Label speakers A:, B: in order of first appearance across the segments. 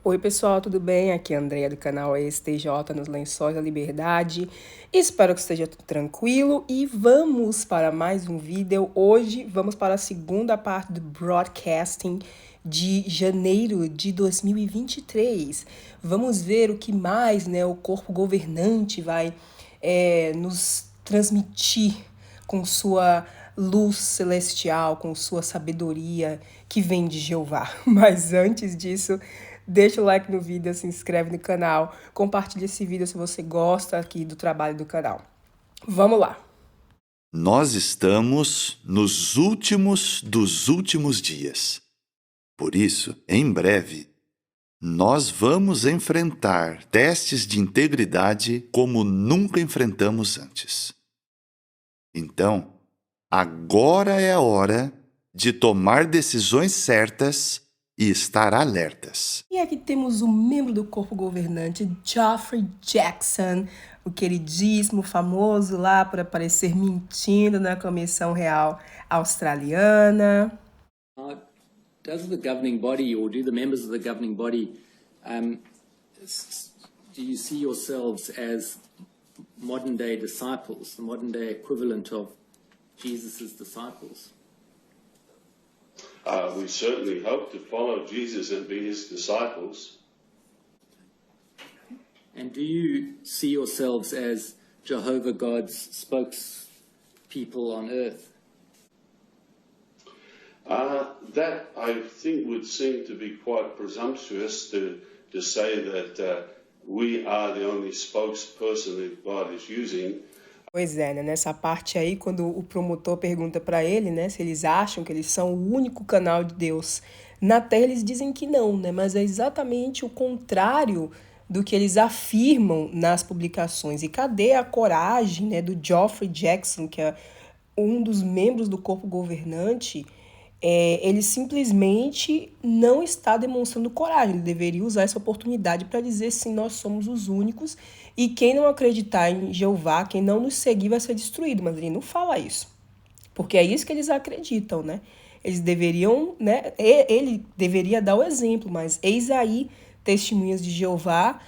A: Oi pessoal, tudo bem? Aqui é a Andrea do canal STJ nos Lençóis da Liberdade. Espero que esteja tudo tranquilo e vamos para mais um vídeo. Hoje vamos para a segunda parte do broadcasting de janeiro de 2023. Vamos ver o que mais, o corpo governante vai nos transmitir com sua luz celestial, com sua sabedoria que vem de Jeová. Mas antes disso, deixa o like no vídeo, se inscreve no canal, compartilha esse vídeo se você gosta aqui do trabalho do canal. Vamos lá!
B: Nós estamos nos últimos dos últimos dias. Por isso, em breve, nós vamos enfrentar testes de integridade como nunca enfrentamos antes. Então, agora é a hora de tomar decisões certas e estar alertas.
A: E aqui temos um membro do corpo governante, Geoffrey Jackson, o queridíssimo, famoso lá por aparecer mentindo na Comissão Real Australiana.
C: Does the governing body, or do the members of the governing body, do you see yourselves as modern-day disciples, the modern-day equivalent of Jesus' disciples?
D: We certainly hope to follow Jesus and be his disciples.
C: And do you see yourselves as Jehovah God's spokespeople on earth?
D: That, I think, would seem to be quite presumptuous to say that we are the only spokesperson that God is using.
A: Pois é, nessa parte aí, quando o promotor pergunta para ele, se eles acham que eles são o único canal de Deus na Terra, eles dizem que não, mas é exatamente o contrário do que eles afirmam nas publicações. E cadê a coragem, do Geoffrey Jackson, que é um dos membros do corpo governante? Ele simplesmente não está demonstrando coragem. Ele deveria usar essa oportunidade para dizer sim, nós somos os únicos e quem não acreditar em Jeová, quem não nos seguir vai ser destruído. Mas ele não fala isso, porque é isso que eles acreditam, Eles deveriam, ele deveria dar o exemplo, mas eis aí, testemunhas de Jeová,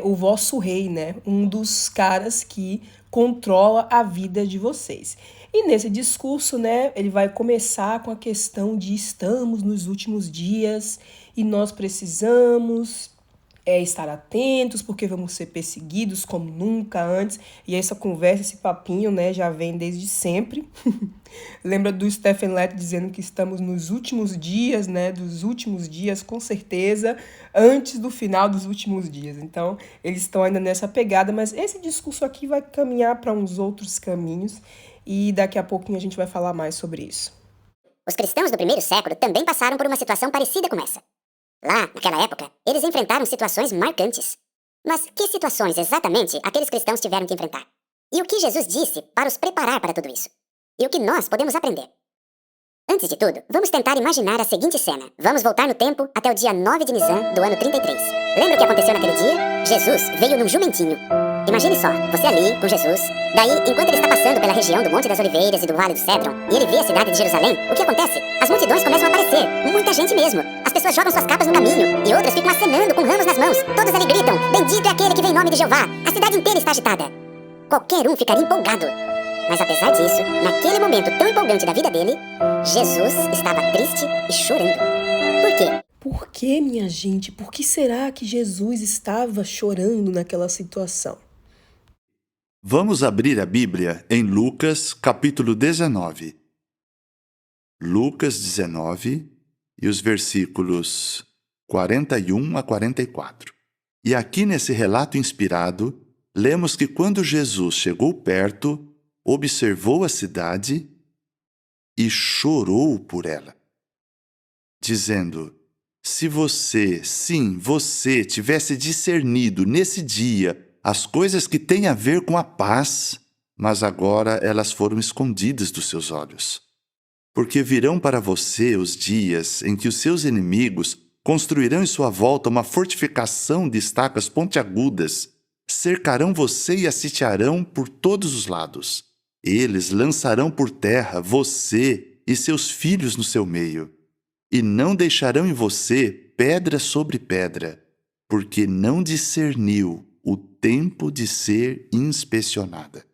A: o vosso rei, um dos caras que controla a vida de vocês. E nesse discurso, ele vai começar com a questão de estamos nos últimos dias e nós precisamos estar atentos porque vamos ser perseguidos como nunca antes. E essa conversa, esse papinho, já vem desde sempre. Lembra do Stephen Lett dizendo que estamos nos últimos dias, dos últimos dias, com certeza, antes do final dos últimos dias. Então, eles estão ainda nessa pegada, mas esse discurso aqui vai caminhar para uns outros caminhos e daqui a pouquinho a gente vai falar mais sobre isso.
E: Os cristãos do primeiro século também passaram por uma situação parecida com essa. Lá, naquela época, eles enfrentaram situações marcantes. Mas que situações exatamente aqueles cristãos tiveram que enfrentar? E o que Jesus disse para os preparar para tudo isso? E o que nós podemos aprender? Antes de tudo, vamos tentar imaginar a seguinte cena. Vamos voltar no tempo até o dia 9 de Nisan do ano 33. Lembra o que aconteceu naquele dia? Jesus veio num jumentinho. Imagine só, você ali, com Jesus. Daí, enquanto ele está passando pela região do Monte das Oliveiras e do Vale do Cédron, e ele vê a cidade de Jerusalém, o que acontece? As multidões começam a aparecer, muita gente mesmo. As pessoas jogam suas capas no caminho, e outras ficam acenando com ramos nas mãos. Todos ali gritam, bendito é aquele que vem em nome de Jeová. A cidade inteira está agitada. Qualquer um ficaria empolgado. Mas apesar disso, naquele momento tão empolgante da vida dele, Jesus estava triste e chorando. Por quê?
A: Por que, minha gente? Por que será que Jesus estava chorando naquela situação?
B: Vamos abrir a Bíblia em Lucas, capítulo 19. Lucas 19 e os versículos 41 a 44. E aqui nesse relato inspirado, lemos que quando Jesus chegou perto, observou a cidade e chorou por ela, dizendo: se você, sim, você, tivesse discernido nesse dia as coisas que têm a ver com a paz, mas agora elas foram escondidas dos seus olhos. Porque virão para você os dias em que os seus inimigos construirão em sua volta uma fortificação de estacas pontiagudas, cercarão você e a sitiarão por todos os lados. Eles lançarão por terra você e seus filhos no seu meio, e não deixarão em você pedra sobre pedra, porque não discerniu o tempo de ser inspecionada.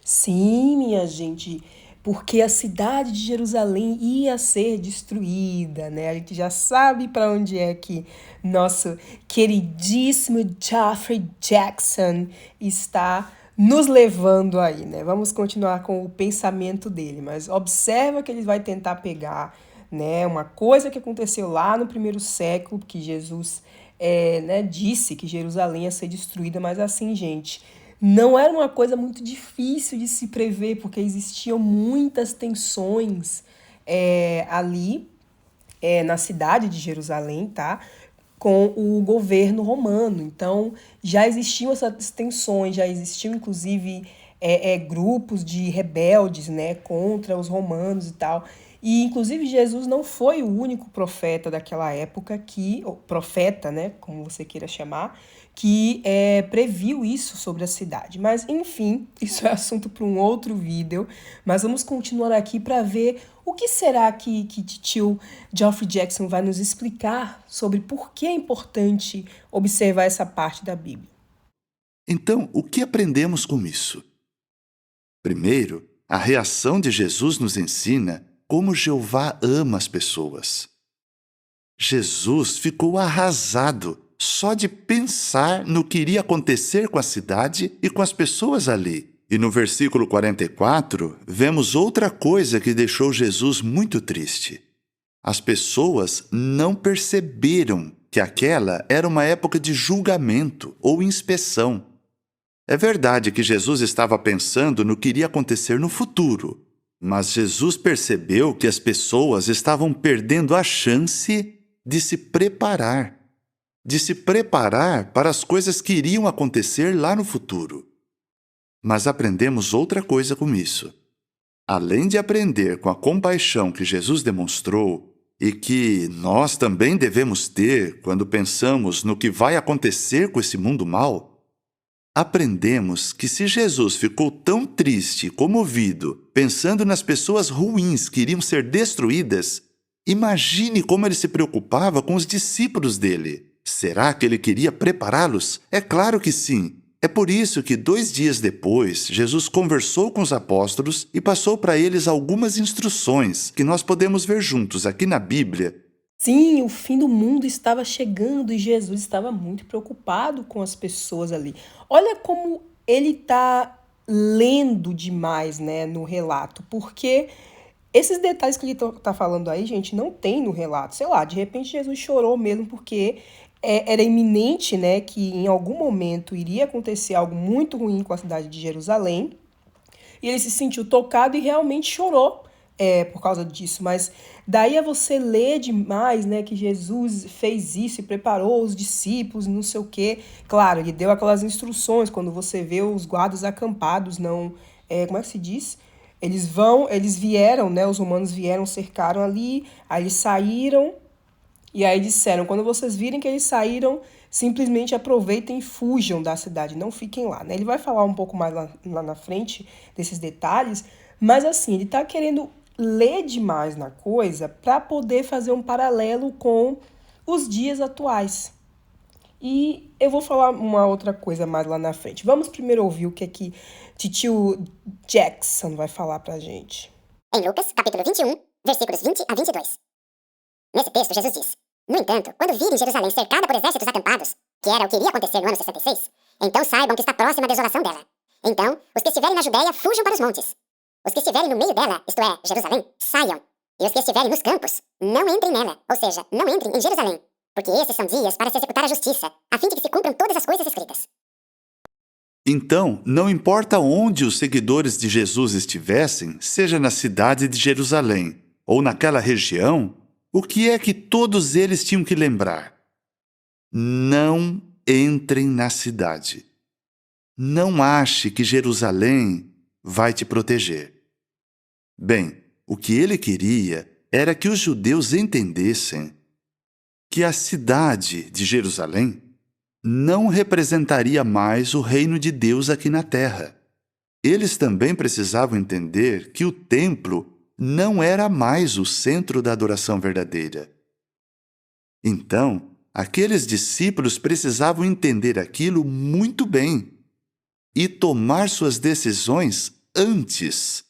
A: Sim, minha gente, porque a cidade de Jerusalém ia ser destruída, né? A gente já sabe para onde é que nosso queridíssimo Geoffrey Jackson está nos levando aí, né? Vamos continuar com o pensamento dele, mas observa que ele vai tentar pegar, né, uma coisa que aconteceu lá no primeiro século, que Jesus né, disse que Jerusalém ia ser destruída, mas assim, gente, não era uma coisa muito difícil de se prever, porque existiam muitas tensões ali na cidade de Jerusalém, tá? Com o governo romano. Então, já existiam essas tensões, já existiam, inclusive, grupos de rebeldes, né, contra os romanos e tal. E, inclusive, Jesus não foi o único profeta daquela época ou profeta, né, como você queira chamar, que previu isso sobre a cidade. Mas, enfim, isso é assunto para um outro vídeo. Mas vamos continuar aqui para ver o que será que tio Geoffrey Jackson vai nos explicar sobre por que é importante observar essa parte da Bíblia.
B: Então, o que aprendemos com isso? Primeiro, a reação de Jesus nos ensina como Jeová ama as pessoas. Jesus ficou arrasado só de pensar no que iria acontecer com a cidade e com as pessoas ali. E no versículo 44, vemos outra coisa que deixou Jesus muito triste. As pessoas não perceberam que aquela era uma época de julgamento ou inspeção. É verdade que Jesus estava pensando no que iria acontecer no futuro, mas Jesus percebeu que as pessoas estavam perdendo a chance de se preparar para as coisas que iriam acontecer lá no futuro. Mas aprendemos outra coisa com isso. Além de aprender com a compaixão que Jesus demonstrou e que nós também devemos ter quando pensamos no que vai acontecer com esse mundo mau, aprendemos que se Jesus ficou tão triste e comovido pensando nas pessoas ruins que iriam ser destruídas, imagine como ele se preocupava com os discípulos dele. Será que ele queria prepará-los? É claro que sim. É por isso que 2 dias depois, Jesus conversou com os apóstolos e passou para eles algumas instruções que nós podemos ver juntos aqui na Bíblia.
A: Sim, o fim do mundo estava chegando e Jesus estava muito preocupado com as pessoas ali. Olha como ele está lendo demais, né, no relato, porque esses detalhes que ele tá falando aí, gente, não tem no relato. Sei lá, de repente Jesus chorou mesmo porque era iminente, né, que em algum momento iria acontecer algo muito ruim com a cidade de Jerusalém. E ele se sentiu tocado e realmente chorou por causa disso. Mas daí a você ler demais, né, que Jesus fez isso e preparou os discípulos, não sei o quê. Claro, ele deu aquelas instruções, quando você vê os guardas acampados, não... como é que se diz? Eles vieram, né, os romanos vieram, cercaram ali, aí eles saíram, e aí disseram, quando vocês virem que eles saíram, simplesmente aproveitem e fujam da cidade, não fiquem lá, né? Ele vai falar um pouco mais lá na frente desses detalhes, mas assim, ele tá querendo ler demais na coisa para poder fazer um paralelo com os dias atuais. E eu vou falar uma outra coisa mais lá na frente. Vamos primeiro ouvir o que é que tio Jackson vai falar pra gente.
E: Em Lucas, capítulo 21, versículos 20 a 22. Nesse texto, Jesus diz: No entanto, quando virem Jerusalém cercada por exércitos acampados, que era o que iria acontecer no ano 66, então saibam que está próxima a desolação dela. Então, os que estiverem na Judéia fujam para os montes. Os que estiverem no meio dela, isto é, Jerusalém, saiam. E os que estiverem nos campos, não entrem nela, ou seja, não entrem em Jerusalém, porque esses são dias para se executar a justiça, a fim de que se cumpram todas as coisas escritas.
B: Então, não importa onde os seguidores de Jesus estivessem, seja na cidade de Jerusalém ou naquela região, o que é que todos eles tinham que lembrar? Não entrem na cidade. Não ache que Jerusalém vai te proteger. Bem, o que ele queria era que os judeus entendessem que a cidade de Jerusalém não representaria mais o reino de Deus aqui na terra. Eles também precisavam entender que o templo não era mais o centro da adoração verdadeira. Então, aqueles discípulos precisavam entender aquilo muito bem e tomar suas decisões antes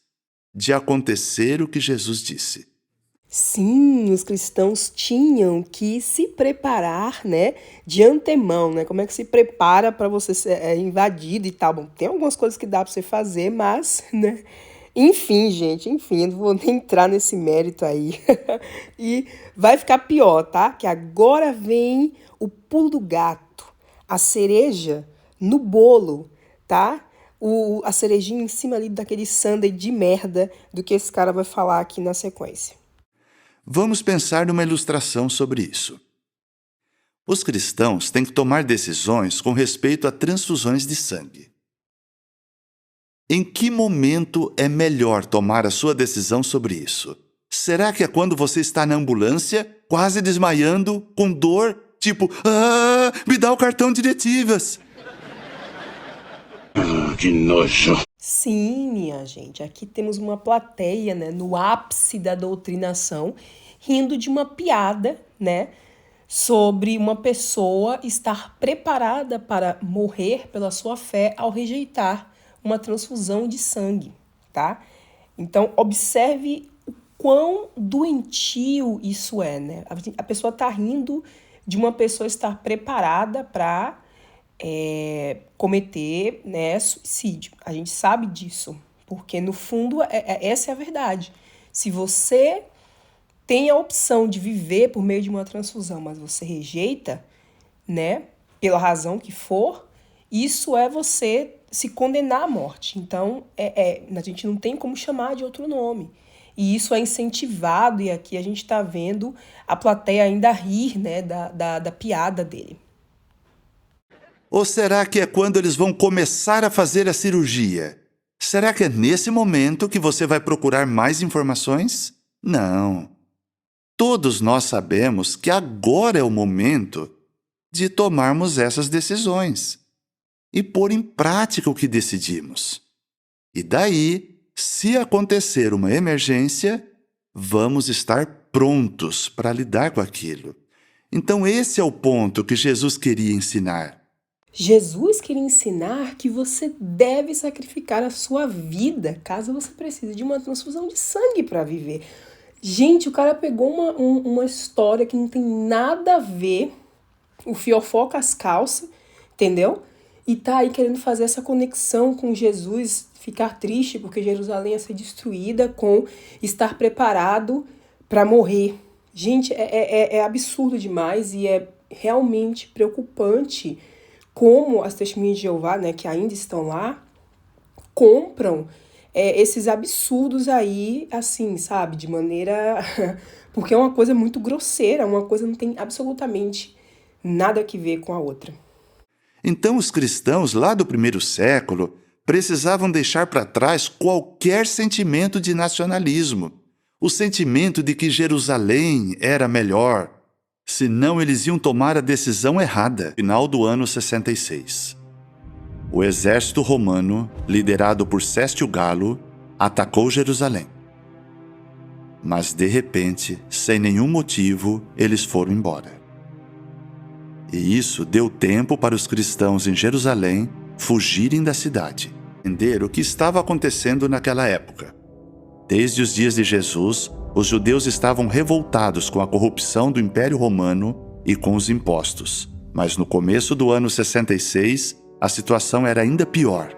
B: de acontecer o que Jesus disse.
A: Sim, os cristãos tinham que se preparar, né, de antemão, né? Como é que se prepara para você ser invadido e tal? Bom, tem algumas coisas que dá para você fazer, mas, né? Enfim, gente, enfim, eu não vou nem entrar nesse mérito aí. E vai ficar pior, tá? Que agora vem o pulo do gato, a cereja no bolo, tá? A cerejinha em cima ali daquele sundae de merda do que esse cara vai falar aqui na sequência.
B: Vamos pensar numa ilustração sobre isso. Os cristãos têm que tomar decisões com respeito a transfusões de sangue. Em que momento é melhor tomar a sua decisão sobre isso? Será que é quando você está na ambulância, quase desmaiando, com dor, tipo, me dá o cartão de diretivas?
D: Que nojo.
A: Sim, minha gente, aqui temos uma plateia, né, no ápice da doutrinação, rindo de uma piada, né, sobre uma pessoa estar preparada para morrer pela sua fé ao rejeitar uma transfusão de sangue, tá? Então, observe o quão doentio isso é, né? A pessoa tá rindo de uma pessoa estar preparada para cometer, né, suicídio. A gente sabe disso, porque no fundo essa é a verdade. Se você tem a opção de viver por meio de uma transfusão, mas você rejeita, né, pela razão que for, isso é você se condenar à morte. Então, a gente não tem como chamar de outro nome. E isso é incentivado, e aqui a gente está vendo a plateia ainda rir, né, da piada dele.
B: Ou será que é quando eles vão começar a fazer a cirurgia? Será que é nesse momento que você vai procurar mais informações? Não. Todos nós sabemos que agora é o momento de tomarmos essas decisões e pôr em prática o que decidimos. E daí, se acontecer uma emergência, vamos estar prontos para lidar com aquilo. Então, esse é o ponto que Jesus queria ensinar.
A: Jesus queria ensinar que você deve sacrificar a sua vida caso você precise de uma transfusão de sangue para viver. Gente, o cara pegou uma história que não tem nada a ver, o fiofó com as calças, entendeu? E tá aí querendo fazer essa conexão com Jesus, ficar triste porque Jerusalém ia ser destruída, com estar preparado para morrer. Gente, é absurdo demais e é realmente preocupante como as testemunhas de Jeová, né, que ainda estão lá, compram esses absurdos aí, assim, sabe, de maneira... porque é uma coisa muito grosseira, uma coisa não tem absolutamente nada a ver com a outra.
B: Então, os cristãos lá do primeiro século precisavam deixar para trás qualquer sentimento de nacionalismo, o sentimento de que Jerusalém era melhor, senão eles iam tomar a decisão errada. Final do ano 66. O exército romano, liderado por Céstio Galo, atacou Jerusalém. Mas, de repente, sem nenhum motivo, eles foram embora. E isso deu tempo para os cristãos em Jerusalém fugirem da cidade, entender o que estava acontecendo naquela época. Desde os dias de Jesus, os judeus estavam revoltados com a corrupção do Império Romano e com os impostos. Mas no começo do ano 66, a situação era ainda pior.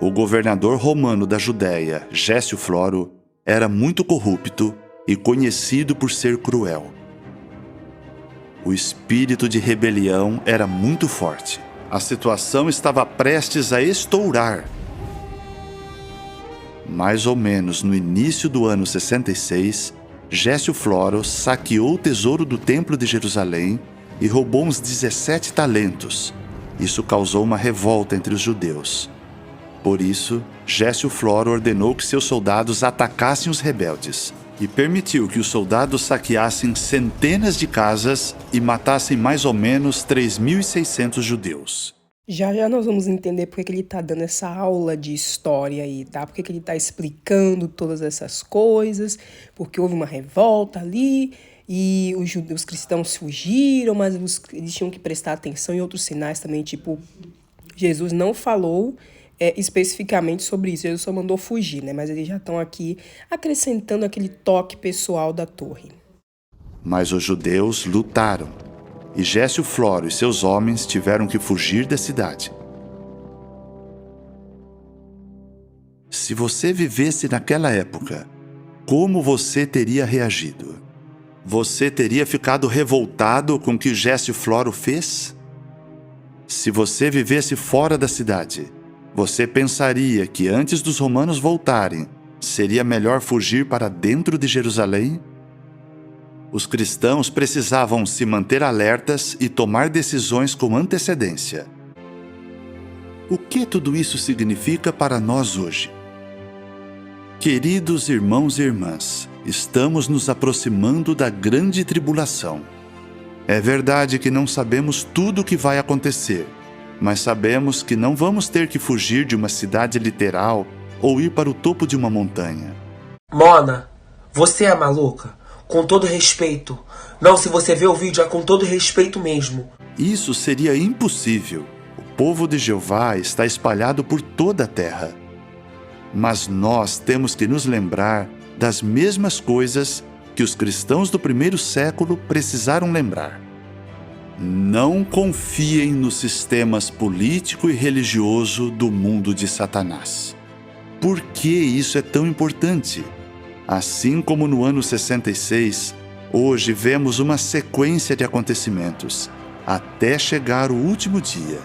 B: O governador romano da Judéia, Gécio Floro, era muito corrupto e conhecido por ser cruel. O espírito de rebelião era muito forte. A situação estava prestes a estourar. Mais ou menos no início do ano 66, Gécio Floro saqueou o tesouro do Templo de Jerusalém e roubou uns 17 talentos. Isso causou uma revolta entre os judeus. Por isso, Gécio Floro ordenou que seus soldados atacassem os rebeldes e permitiu que os soldados saqueassem centenas de casas e matassem mais ou menos 3.600 judeus.
A: Já nós vamos entender porque que ele tá dando essa aula de história aí, tá? Porque que ele tá explicando todas essas coisas, porque houve uma revolta ali e os cristãos fugiram, mas eles tinham que prestar atenção em outros sinais também, tipo, Jesus não falou especificamente sobre isso, Jesus só mandou fugir, né? Mas eles já estão aqui acrescentando aquele toque pessoal da torre.
B: Mas os judeus lutaram, e Gércio Floro e seus homens tiveram que fugir da cidade. Se você vivesse naquela época, como você teria reagido? Você teria ficado revoltado com o que Gércio Floro fez? Se você vivesse fora da cidade, você pensaria que antes dos romanos voltarem, seria melhor fugir para dentro de Jerusalém? Os cristãos precisavam se manter alertas e tomar decisões com antecedência. O que tudo isso significa para nós hoje? Queridos irmãos e irmãs, estamos nos aproximando da grande tribulação. É verdade que não sabemos tudo o que vai acontecer, mas sabemos que não vamos ter que fugir de uma cidade literal ou ir para o topo de uma montanha.
F: Mona, você é maluca? Com todo respeito. Não, se você vê o vídeo, é com todo respeito mesmo.
B: Isso seria impossível. O povo de Jeová está espalhado por toda a terra. Mas nós temos que nos lembrar das mesmas coisas que os cristãos do primeiro século precisaram lembrar. Não confiem nos sistemas político e religioso do mundo de Satanás. Por que isso é tão importante? Assim como no ano 66, hoje vemos uma sequência de acontecimentos, até chegar o último dia.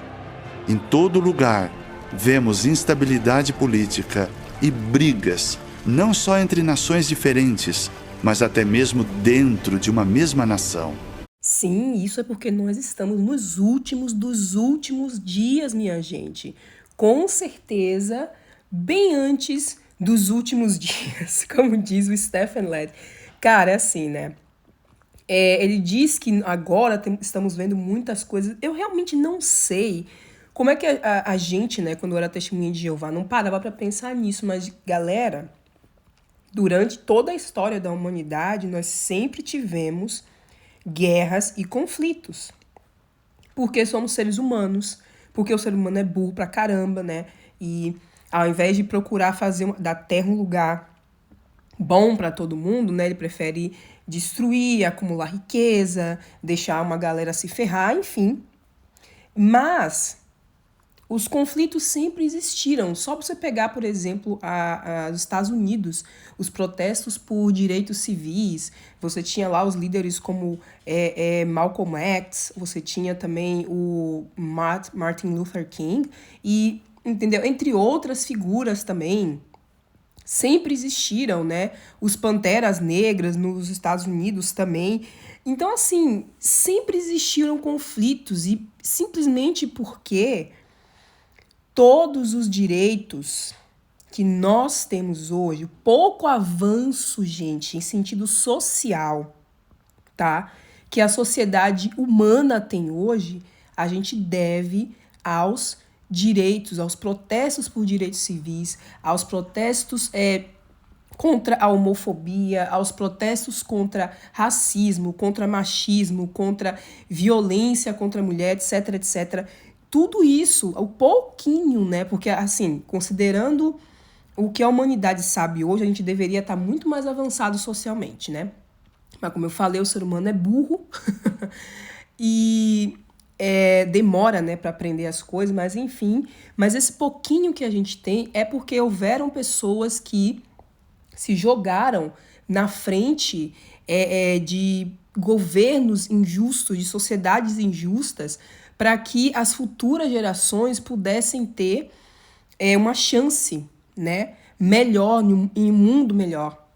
B: Em todo lugar, vemos instabilidade política e brigas, não só entre nações diferentes, mas até mesmo dentro de uma mesma nação.
A: Sim, isso é porque nós estamos nos últimos dos últimos dias, minha gente. Com certeza, bem antes dos últimos dias, como diz o Stephen Led. Cara, é assim, né? Ele diz que agora estamos vendo muitas coisas. Eu realmente não sei como é que a gente, né, quando era testemunha de Jeová, não parava para pensar nisso. Mas, galera, durante toda a história da humanidade, nós sempre tivemos guerras e conflitos. Porque somos seres humanos, porque o ser humano é burro pra caramba, né? E ao invés de procurar fazer da Terra um lugar bom para todo mundo, né? Ele prefere destruir, acumular riqueza, deixar uma galera se ferrar, enfim. Mas os conflitos sempre existiram. Só para você pegar, por exemplo, os Estados Unidos, os protestos por direitos civis, você tinha lá os líderes como Malcolm X, você tinha também o Martin Luther King, e, entendeu? Entre outras figuras também, sempre existiram, né? Os Panteras Negras nos Estados Unidos também. Então, assim, sempre existiram conflitos, e simplesmente porque todos os direitos que nós temos hoje, o pouco avanço, gente, em sentido social, tá? Que a sociedade humana tem hoje, a gente deve aos direitos, aos protestos por direitos civis, aos protestos contra a homofobia, aos protestos contra racismo, contra machismo, contra violência contra a mulher, etc, etc. Tudo isso, o pouquinho, né? Porque, assim, considerando o que a humanidade sabe hoje, a gente deveria estar muito mais avançado socialmente, né? Mas, como eu falei, o ser humano é burro e demora, né, para aprender as coisas, mas enfim. Mas esse pouquinho que a gente tem é porque houveram pessoas que se jogaram na frente de governos injustos, de sociedades injustas, para que as futuras gerações pudessem ter uma chance, né, melhor, em um mundo melhor.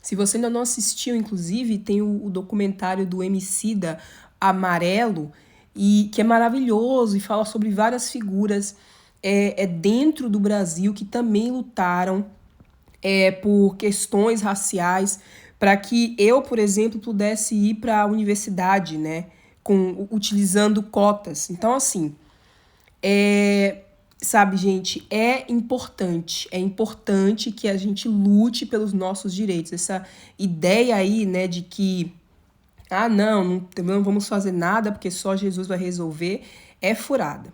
A: Se você ainda não assistiu, inclusive, tem o documentário do Emicida Amarelo, e que é maravilhoso e fala sobre várias figuras dentro do Brasil que também lutaram por questões raciais, para que eu, por exemplo, pudesse ir para a universidade, né, utilizando cotas. Então, assim, sabe, gente, é importante que a gente lute pelos nossos direitos. Essa ideia aí, né, de que Ah, não vamos fazer nada porque só Jesus vai resolver, é furada.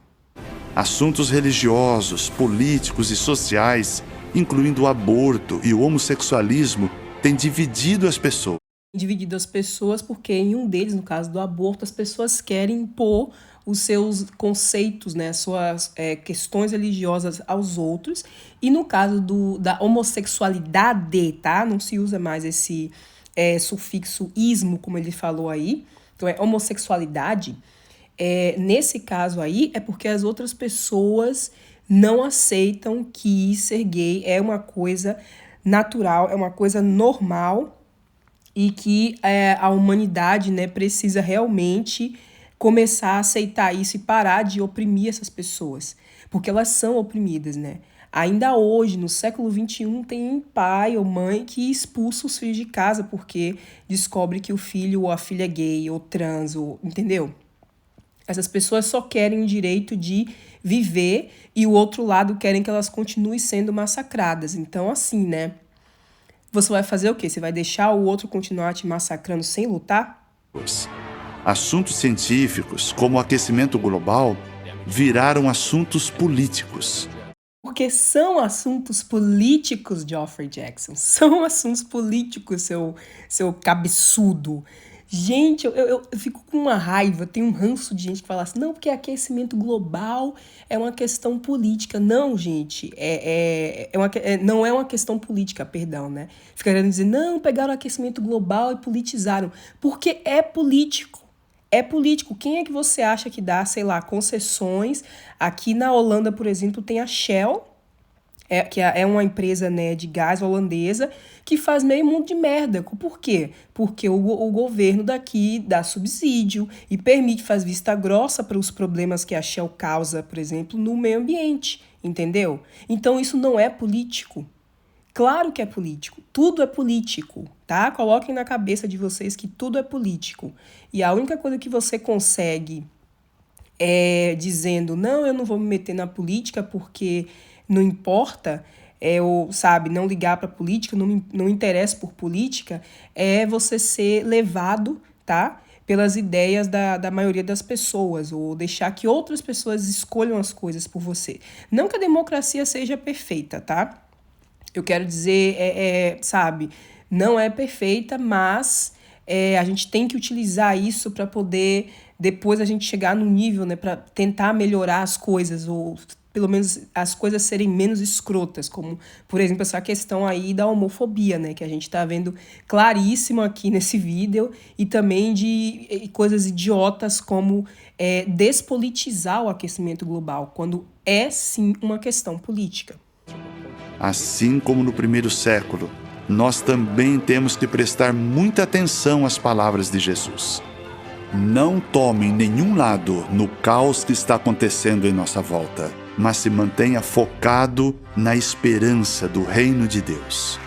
B: Assuntos religiosos, políticos e sociais, incluindo o aborto e o homossexualismo, têm dividido as pessoas.
A: Dividido as pessoas porque em um deles, no caso do aborto, as pessoas querem impor os seus conceitos, né, as suas questões religiosas aos outros. E no caso da homossexualidade, tá? Não se usa mais esse sufixo ismo, como ele falou aí. Então é homossexualidade. Nesse caso aí, é porque as outras pessoas não aceitam que ser gay é uma coisa natural, é uma coisa normal, e que a humanidade, né, precisa realmente começar a aceitar isso e parar de oprimir essas pessoas, porque elas são oprimidas, né? Ainda hoje, no século XXI, tem pai ou mãe que expulsa os filhos de casa porque descobre que o filho ou a filha é gay ou trans, entendeu? Essas pessoas só querem o direito de viver e o outro lado querem que elas continuem sendo massacradas. Então, assim, né? Você vai fazer o quê? Você vai deixar o outro continuar te massacrando sem lutar?
B: Assuntos científicos, como o aquecimento global, viraram assuntos políticos.
A: Porque são assuntos políticos, Geoffrey Jackson. São assuntos políticos, seu cabeçudo. Gente, eu fico com uma raiva, tem um ranço de gente que fala assim, não, porque aquecimento global é uma questão política. Não, gente, não é uma questão política, perdão, né? Fica querendo dizer, não, pegaram o aquecimento global e politizaram. Porque é político. É político. Quem é que você acha que dá, sei lá, concessões? Aqui na Holanda, por exemplo, tem a Shell, que é uma empresa, né, de gás holandesa, que faz meio mundo de merda. Por quê? Porque o governo daqui dá subsídio e permite, faz vista grossa para os problemas que a Shell causa, por exemplo, no meio ambiente, entendeu? Então isso não é político. Claro que é político, tudo é político, tá? Coloquem na cabeça de vocês que tudo é político. E a única coisa que você consegue dizendo, não, eu não vou me meter na política porque não importa, sabe, não ligar para política, não me interessa por política, é você ser levado, tá? Pelas ideias da maioria das pessoas, ou deixar que outras pessoas escolham as coisas por você. Não que a democracia seja perfeita, tá? Eu quero dizer, sabe, não é perfeita, mas a gente tem que utilizar isso para poder depois a gente chegar no nível, né, para tentar melhorar as coisas, ou pelo menos as coisas serem menos escrotas, como, por exemplo, essa questão aí da homofobia, né, que a gente está vendo claríssimo aqui nesse vídeo, e também de coisas idiotas como despolitizar o aquecimento global, quando é sim uma questão política.
B: Assim como no primeiro século, nós também temos que prestar muita atenção às palavras de Jesus. Não tomem nenhum lado no caos que está acontecendo em nossa volta, mas se mantenha focado na esperança do reino de Deus.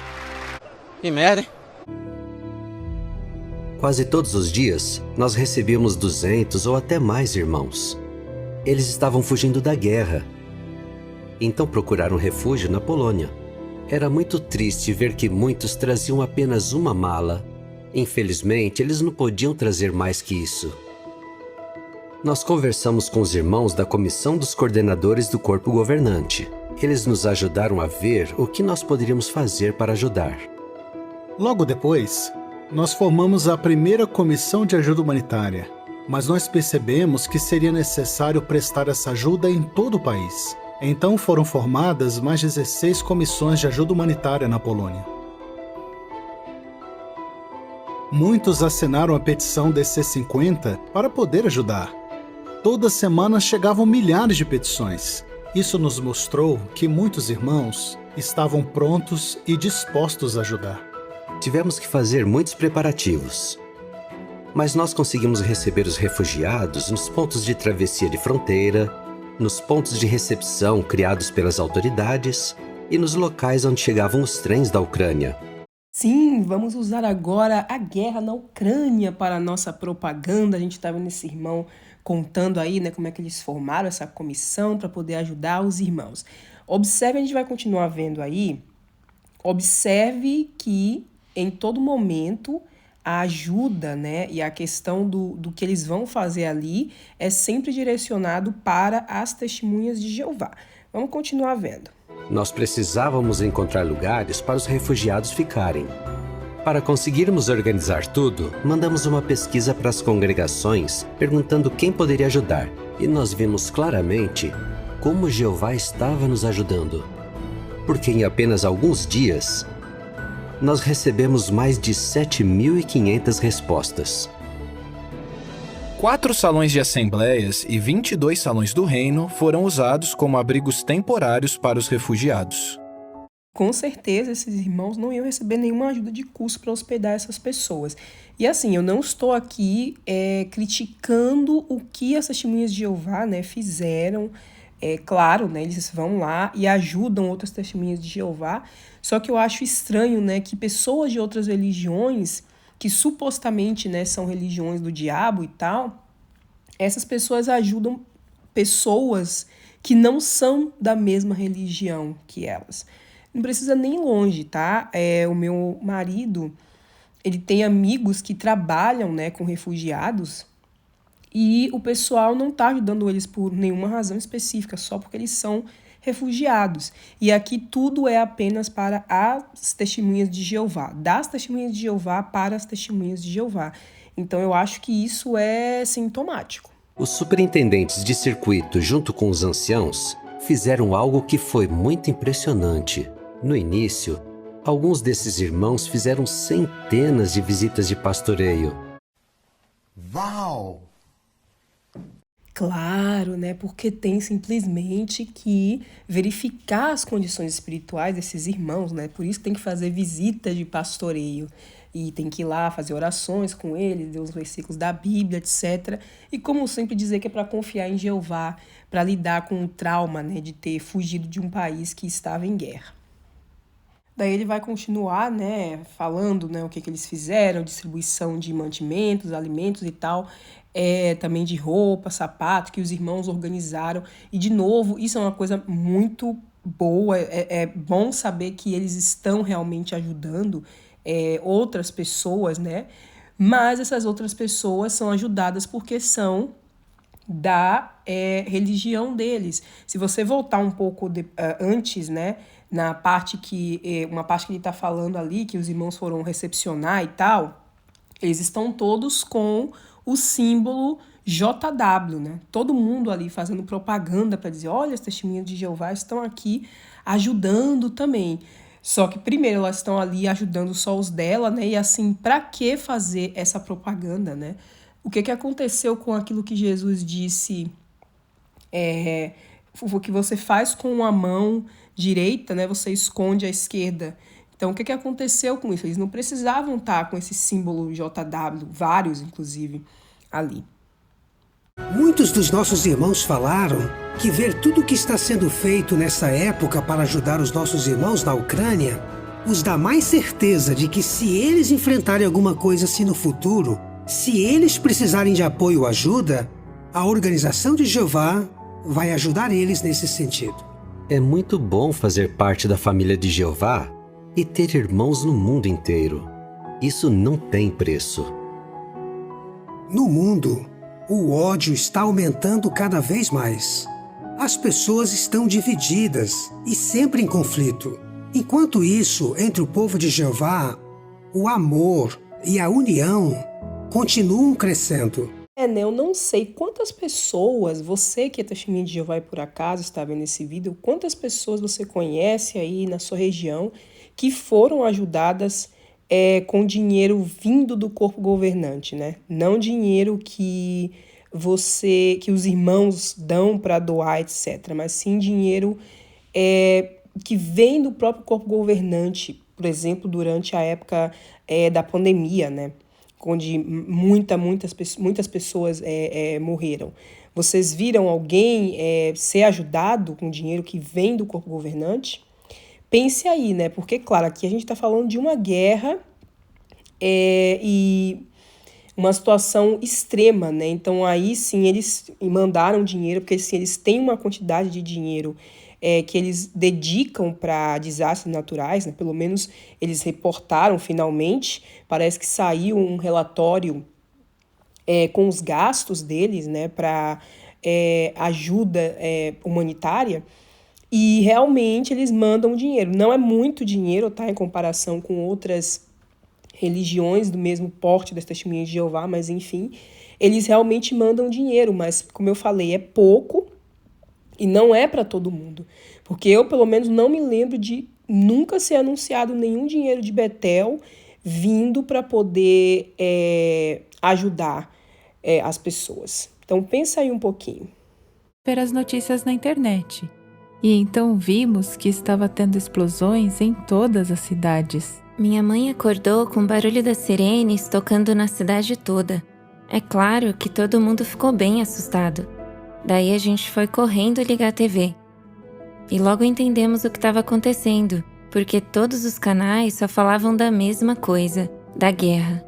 G: Que merda, hein?
H: Quase todos os dias, nós recebíamos 200 ou até mais irmãos. Eles estavam fugindo da guerra. Então procuraram refúgio na Polônia. Era muito triste ver que muitos traziam apenas uma mala. Infelizmente, eles não podiam trazer mais que isso. Nós conversamos com os irmãos da comissão dos coordenadores do corpo governante. Eles nos ajudaram a ver o que nós poderíamos fazer para ajudar.
I: Logo depois, nós formamos a primeira comissão de ajuda humanitária, mas nós percebemos que seria necessário prestar essa ajuda em todo o país. Então foram formadas mais 16 comissões de ajuda humanitária na Polônia. Muitos assinaram a petição DC50 para poder ajudar. Toda semana chegavam milhares de petições. Isso nos mostrou que muitos irmãos estavam prontos e dispostos a ajudar.
H: Tivemos que fazer muitos preparativos. Mas nós conseguimos receber os refugiados nos pontos de travessia de fronteira, nos pontos de recepção criados pelas autoridades e nos locais onde chegavam os trens da Ucrânia.
A: Sim, vamos usar agora a guerra na Ucrânia para a nossa propaganda. A gente está vendo esse irmão contando aí, né, como é que eles formaram essa comissão para poder ajudar os irmãos. Observe, a gente vai continuar vendo aí, observe que em todo momento a ajuda, né, e a questão do que eles vão fazer ali é sempre direcionado para as testemunhas de Jeová. Vamos continuar vendo.
H: Nós precisávamos encontrar lugares para os refugiados ficarem. Para conseguirmos organizar tudo, mandamos uma pesquisa para as congregações, perguntando quem poderia ajudar. E nós vimos claramente como Jeová estava nos ajudando. Porque em apenas alguns dias, nós recebemos mais de 7.500 respostas.
J: 4 salões de assembleias e 22 salões do reino foram usados como abrigos temporários para os refugiados.
A: Com certeza, esses irmãos não iam receber nenhuma ajuda de custo para hospedar essas pessoas. E assim, eu não estou aqui criticando o que as testemunhas de Jeová, né, fizeram. Claro, né, eles vão lá e ajudam outras testemunhas de Jeová. Só que eu acho estranho, né, que pessoas de outras religiões, que supostamente, né, são religiões do diabo e tal, essas pessoas ajudam pessoas que não são da mesma religião que elas. Não precisa nem longe, tá? O meu marido, ele tem amigos que trabalham, né, com refugiados e o pessoal não tá ajudando eles por nenhuma razão específica, só porque eles são refugiados. E aqui tudo é apenas para as testemunhas de Jeová, das testemunhas de Jeová para as testemunhas de Jeová. Então eu acho que isso é sintomático.
H: Os superintendentes de circuito, junto com os anciãos, fizeram algo que foi muito impressionante. No início, alguns desses irmãos fizeram centenas de visitas de pastoreio.
K: Uau!
A: Claro, né? Porque tem simplesmente que verificar as condições espirituais desses irmãos, né? Por isso tem que fazer visita de pastoreio. E tem que ir lá fazer orações com eles, ler os versículos da Bíblia, etc. E como sempre dizer que é para confiar em Jeová, para lidar com o trauma, né, de ter fugido de um país que estava em guerra. Daí ele vai continuar, né, falando, né, o que eles fizeram, distribuição de mantimentos, alimentos e tal, também de roupa, sapato, que os irmãos organizaram. E, de novo, isso é uma coisa muito boa, é bom saber que eles estão realmente ajudando outras pessoas, né? Mas essas outras pessoas são ajudadas porque são da religião deles. Se você voltar um pouco antes, né, na parte uma parte que ele está falando ali, que os irmãos foram recepcionar e tal, eles estão todos com o símbolo JW, né? Todo mundo ali fazendo propaganda para dizer, olha, as testemunhas de Jeová estão aqui ajudando também. Só que primeiro elas estão ali ajudando só os dela, né? E assim, para que fazer essa propaganda, né? O que aconteceu com aquilo que Jesus disse, o que você faz com a mão direita, né? Você esconde a esquerda. Então, o que aconteceu com isso? Eles não precisavam estar com esse símbolo JW, vários, inclusive, ali.
K: Muitos dos nossos irmãos falaram que ver tudo o que está sendo feito nessa época para ajudar os nossos irmãos na Ucrânia os dá mais certeza de que se eles enfrentarem alguma coisa assim no futuro, se eles precisarem de apoio ou ajuda, a organização de Jeová vai ajudar eles nesse sentido.
H: É muito bom fazer parte da família de Jeová e ter irmãos no mundo inteiro. Isso não tem preço.
K: No mundo, o ódio está aumentando cada vez mais. As pessoas estão divididas e sempre em conflito. Enquanto isso, entre o povo de Jeová, o amor e a união continuam crescendo.
A: Né? Eu não sei quantas pessoas, você que é testemunha de Jeová e por acaso está vendo esse vídeo, quantas pessoas você conhece aí na sua região que foram ajudadas com dinheiro vindo do corpo governante, né? Não dinheiro que os irmãos dão para doar, etc., mas sim dinheiro que vem do próprio corpo governante, por exemplo, durante a época da pandemia, né? Onde muitas pessoas morreram. Vocês viram alguém ser ajudado com dinheiro que vem do corpo governante? Pense aí, né? Porque, claro, aqui a gente está falando de uma guerra e uma situação extrema, né? Então, aí sim, eles mandaram dinheiro, porque assim, eles têm uma quantidade de dinheiro que eles dedicam para desastres naturais, né? Pelo menos eles reportaram finalmente, parece que saiu um relatório com os gastos deles, né, para ajuda humanitária, e realmente eles mandam dinheiro. Não é muito dinheiro, tá, em comparação com outras religiões do mesmo porte das Testemunhas de Jeová, mas enfim, eles realmente mandam dinheiro, mas como eu falei, é pouco e não é para todo mundo. Porque eu, pelo menos, não me lembro de nunca ser anunciado nenhum dinheiro de Betel vindo para poder ajudar as pessoas. Então pensa aí um pouquinho.
L: Ver as notícias na internet. E então vimos que estava tendo explosões em todas as cidades.
M: Minha mãe acordou com o barulho das sirenes tocando na cidade toda. É claro que todo mundo ficou bem assustado. Daí a gente foi correndo ligar a TV. E logo entendemos o que estava acontecendo, porque todos os canais só falavam da mesma coisa, da guerra.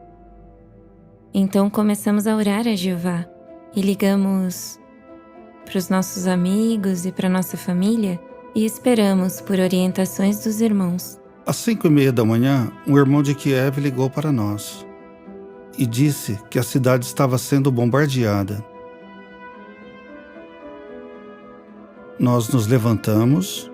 M: Então começamos a orar a Jeová e ligamos para os nossos amigos e para nossa família e esperamos por orientações dos irmãos.
N: Às 5:30 da manhã, um irmão de Kiev ligou para nós e disse que a cidade estava sendo bombardeada. Nós nos levantamos,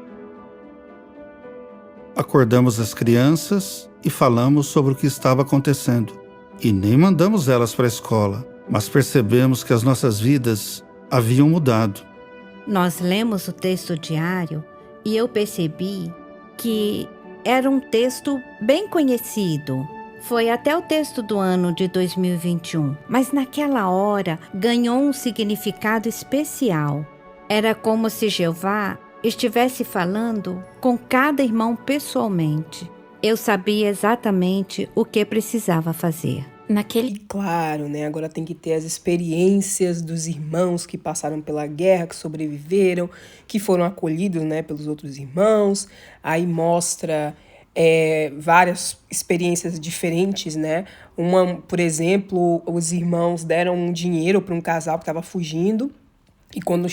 N: acordamos as crianças e falamos sobre o que estava acontecendo. E nem mandamos elas para a escola, mas percebemos que as nossas vidas haviam mudado.
O: Nós lemos o texto diário e eu percebi que era um texto bem conhecido. Foi até o texto do ano de 2021, mas naquela hora ganhou um significado especial. Era como se Jeová estivesse falando com cada irmão pessoalmente. Eu sabia exatamente o que precisava fazer.
A: Claro, né? Agora tem que ter as experiências dos irmãos que passaram pela guerra, que sobreviveram, que foram acolhidos, né, pelos outros irmãos. Aí mostra várias experiências diferentes, né? Uma, por exemplo, os irmãos deram um dinheiro para um casal que estava fugindo. E quando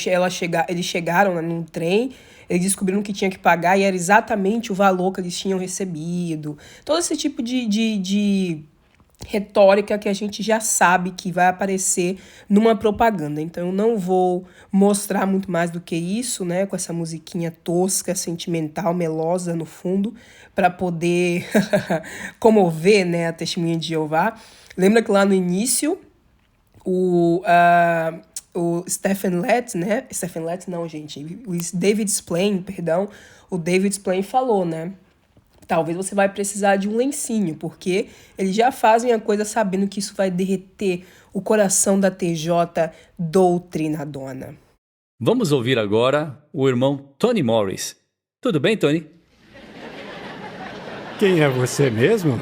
A: eles chegaram, né, num trem, eles descobriram que tinha que pagar e era exatamente o valor que eles tinham recebido. Todo esse tipo de retórica que a gente já sabe que vai aparecer numa propaganda. Então eu não vou mostrar muito mais do que isso, né, com essa musiquinha tosca, sentimental, melosa no fundo, para poder comover, né, a Testemunha de Jeová. Lembra que lá no início o Stephen Letts, né? Stephen Letts não, gente. O David Splain, perdão. O David Splain falou, né? Talvez você vai precisar de um lencinho, porque eles já fazem a coisa sabendo que isso vai derreter o coração da TJ doutrinadona.
P: Vamos ouvir agora o irmão Tony Morris. Tudo bem, Tony?
Q: Quem é você mesmo?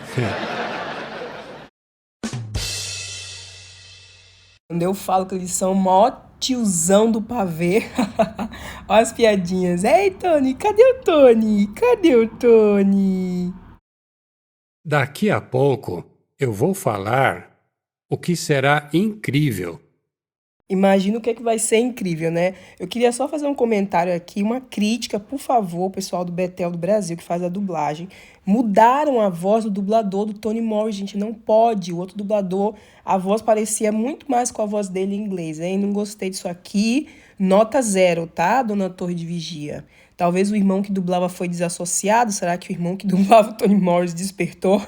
A: Quando eu falo que eles são o maior tiozão do pavê, olha as piadinhas. Ei, Tony, cadê o Tony? Cadê o Tony?
Q: Daqui a pouco eu vou falar o que será incrível.
A: Imagina o que vai ser incrível, né? Eu queria só fazer um comentário aqui, uma crítica, por favor, pessoal do Betel do Brasil, que faz a dublagem. Mudaram a voz do dublador do Tony Morris, gente, não pode. O outro dublador, a voz parecia muito mais com a voz dele em inglês, hein? Não gostei disso aqui. Nota 0, tá, dona Torre de Vigia? Talvez o irmão que dublava foi desassociado. Será que o irmão que dublava o Tony Morris despertou?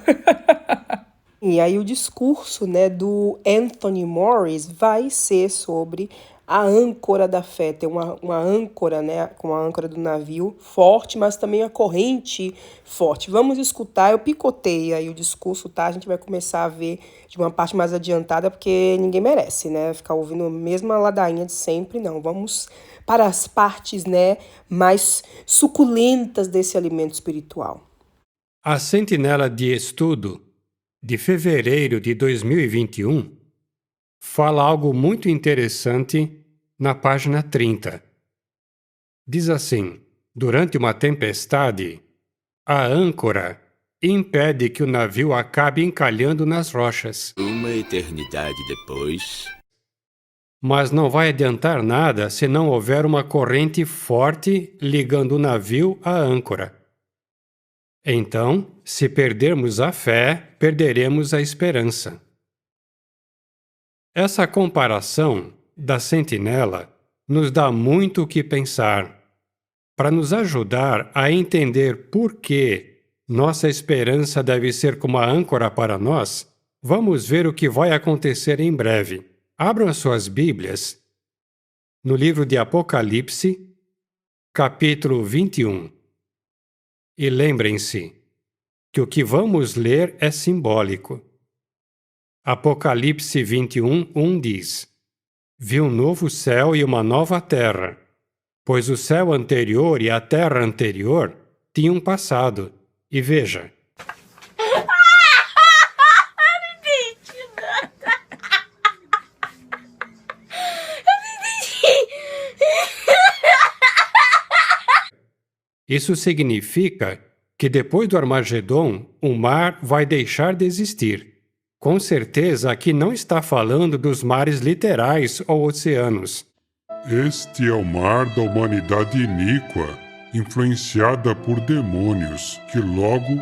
A: E aí o discurso, né, do Anthony Morris vai ser sobre a âncora da fé. Tem uma âncora, né, com a âncora do navio forte, mas também a corrente forte. Vamos escutar, eu picotei aí o discurso, tá? A gente vai começar a ver de uma parte mais adiantada, porque ninguém merece, né, ficar ouvindo a mesma ladainha de sempre, não. Vamos para as partes, né, mais suculentas desse alimento espiritual.
Q: A Sentinela de Estudo de fevereiro de 2021 fala algo muito interessante na página 30. Diz assim: durante uma tempestade, a âncora impede que o navio acabe encalhando nas rochas.
R: Uma eternidade depois.
Q: Mas não vai adiantar nada se não houver uma corrente forte ligando o navio à âncora. Então, se perdermos a fé, perderemos a esperança. Essa comparação da sentinela nos dá muito o que pensar. Para nos ajudar a entender por que nossa esperança deve ser como a âncora para nós, vamos ver o que vai acontecer em breve. Abram suas Bíblias no livro de Apocalipse, capítulo 21. E lembrem-se que o que vamos ler é simbólico. Apocalipse 21, 1 diz: Vi um novo céu e uma nova terra, pois o céu anterior e a terra anterior tinham passado. E veja, isso significa que depois do Armagedon, o mar vai deixar de existir. Com certeza aqui não está falando dos mares literais ou oceanos.
R: Este é o mar da humanidade iníqua, influenciada por demônios, que logo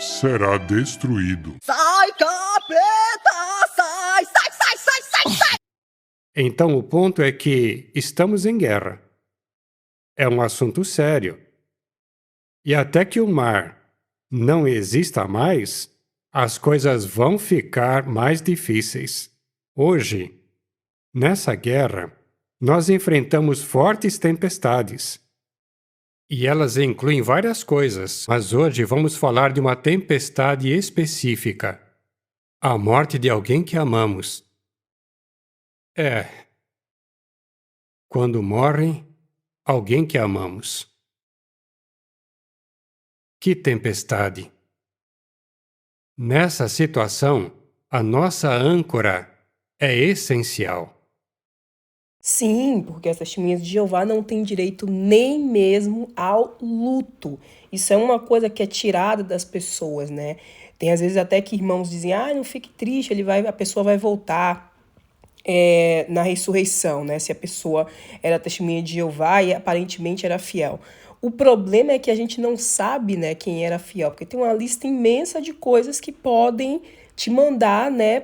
R: será destruído.
S: Sai, capeta! Sai, sai, sai, sai, sai, sai!
Q: Então o ponto é que estamos em guerra. É um assunto sério. E até que o mar não exista mais, as coisas vão ficar mais difíceis. Hoje, nessa guerra, nós enfrentamos fortes tempestades. E elas incluem várias coisas, mas hoje vamos falar de uma tempestade específica: a morte de alguém que amamos. Quando morre alguém que amamos. Que tempestade! Nessa situação, a nossa âncora é essencial.
A: Sim, porque as testemunhas de Jeová não têm direito nem mesmo ao luto. Isso é uma coisa que é tirada das pessoas, né? Tem às vezes até que irmãos dizem, não fique triste, a pessoa vai voltar na ressurreição, né? Se a pessoa era testemunha de Jeová e aparentemente era fiel. O problema é que a gente não sabe, né, quem era fiel, porque tem uma lista imensa de coisas que podem te mandar, né,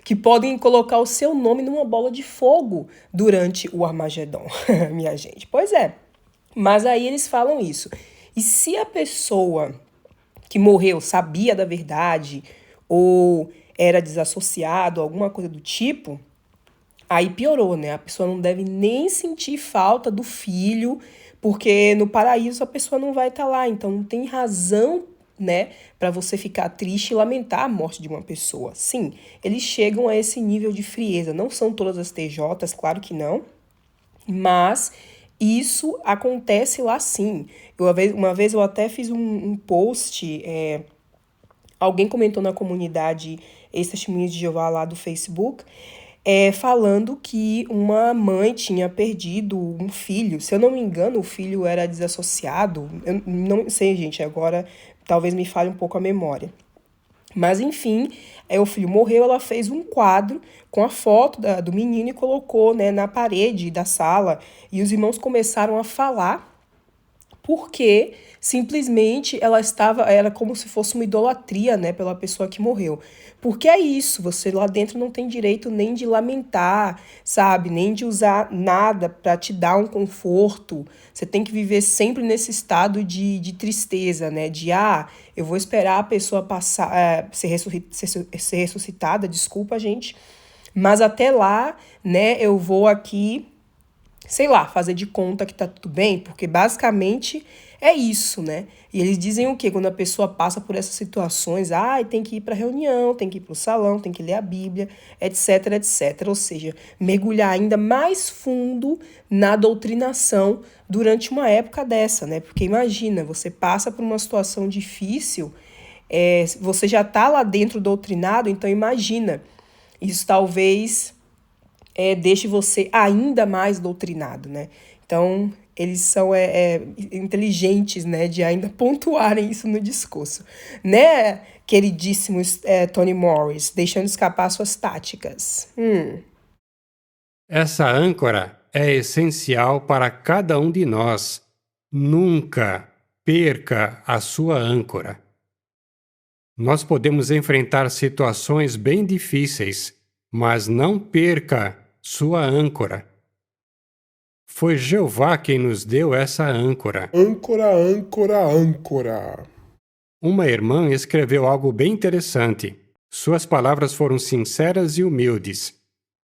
A: que podem colocar o seu nome numa bola de fogo durante o Armagedon, minha gente. Pois é, mas aí eles falam isso. E se a pessoa que morreu sabia da verdade ou era desassociado, alguma coisa do tipo, aí piorou, né? A pessoa não deve nem sentir falta do filho, porque no paraíso a pessoa não vai estar lá. Então não tem razão, né, para você ficar triste e lamentar a morte de uma pessoa. Sim, eles chegam a esse nível de frieza. Não são todas as TJs, claro que não, mas isso acontece lá sim. Uma vez eu até fiz um post, alguém comentou na comunidade Testemunhas de Jeová lá do Facebook, falando que uma mãe tinha perdido um filho. Se eu não me engano, o filho era desassociado. Eu não sei, gente, agora talvez me falhe um pouco a memória. Mas, enfim, o filho morreu, ela fez um quadro com a foto do menino e colocou, né, na parede da sala. E os irmãos começaram a falar porque simplesmente era como se fosse uma idolatria, né, pela pessoa que morreu. Porque é isso, você lá dentro não tem direito nem de lamentar, sabe, nem de usar nada para te dar um conforto. Você tem que viver sempre nesse estado de tristeza, né, de eu vou esperar a pessoa passar, ser ressuscitada, desculpa, gente, mas até lá, né, eu vou aqui, sei lá, fazer de conta que tá tudo bem, porque basicamente é isso, né? E eles dizem o quê? Quando a pessoa passa por essas situações, tem que ir para reunião, tem que ir para o salão, tem que ler a Bíblia, etc, etc. Ou seja, mergulhar ainda mais fundo na doutrinação durante uma época dessa, né? Porque imagina, você passa por uma situação difícil, você já tá lá dentro doutrinado, então imagina, isso talvez deixe você ainda mais doutrinado, né? Então, eles são inteligentes, né, de ainda pontuarem isso no discurso. Né, queridíssimo Tony Morris, deixando escapar suas táticas.
Q: Essa âncora é essencial para cada um de nós. Nunca perca a sua âncora. Nós podemos enfrentar situações bem difíceis, mas não perca sua âncora. Foi Jeová quem nos deu essa âncora.
T: Âncora, âncora, âncora.
Q: Uma irmã escreveu algo bem interessante. Suas palavras foram sinceras e humildes,